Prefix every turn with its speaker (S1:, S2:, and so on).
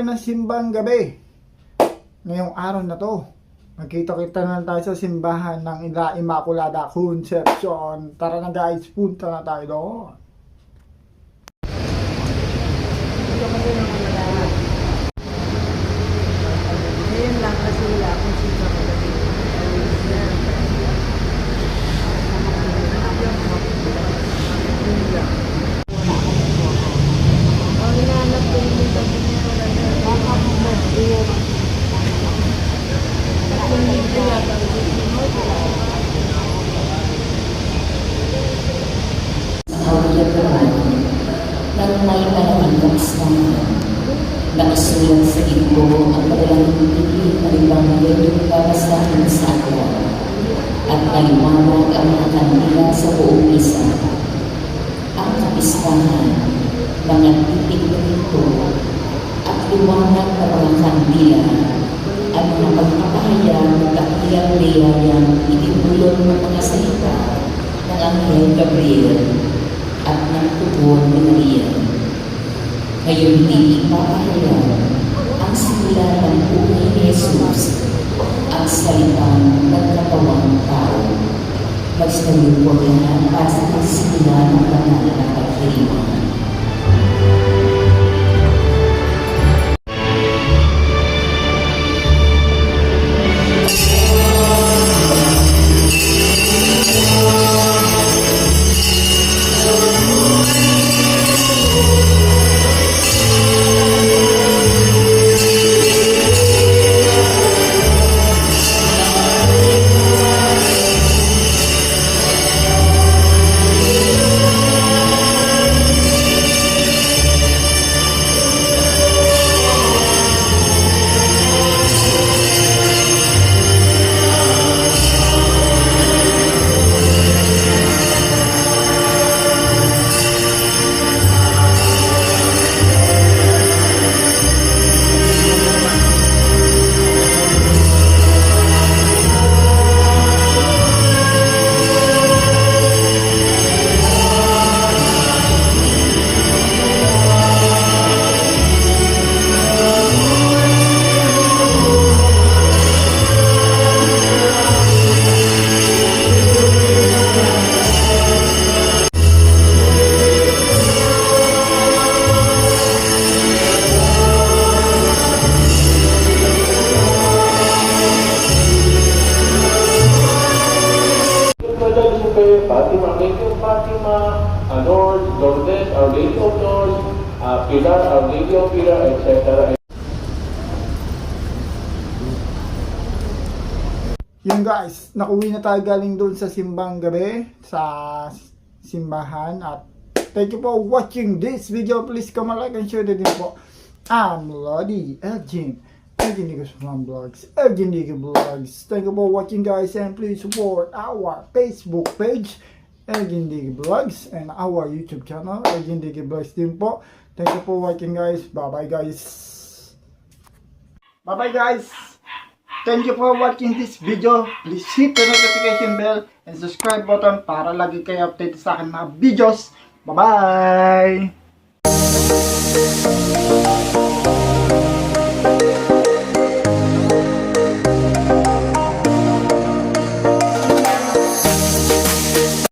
S1: tayo ng simbang gabi. Ngayong araw na to, magkita-kita na tayo sa simbahan ng Immaculada Concepcion. Tara na guys, punta na tayo doon.
S2: Ngayon lang kasi wala akong sila magabi. Ang hinahanap ko yung sabi niya wala na. Baka mo mag-iwan. Kung hindi yata ang gusto mo,
S3: nang may malaking kapistahan. Nakasulat sa ito ang walang hindi na ibang yung babasahin sa akin at naliwanag ang mga kandila sa buong isa. Ang kapistahan, mga titig nito at liwanag na mga kandila at mga pagpapahayag ng dakilang liyayang inibulong ng mga salita ng Anghel Gabriel at ng tugon ni Maria. Ngayon di ipapahayag ang simula ng buhay ni Jesus, ang salitang nagkatawang tao. Magsasabi po yan para sa simula ng banal na pagkiriman.
S4: Fatima, Lady of Fatima, Lourdes, Our Lady of Lourdes, Pilar, Our Lady of Pilar, etc.
S1: Yun guys, nakuwi na tayo galing doon sa simbang gabi, sa simbahan. At thank you for watching this video. Please comment, like, and share din po. I'm Lodi Elgin. Elgin Digos Vlogs. Elgin Digos Vlogs. Thank you for watching guys, and please support our Facebook page, Elgin Digos Vlogs, and our YouTube channel, Elgin Digos Vlogs din po. Thank you for watching guys. Bye bye guys. Bye bye guys. Thank you for watching this video. Please hit the notification bell and subscribe button para lagi kayo update sa akin mga videos. Bye bye.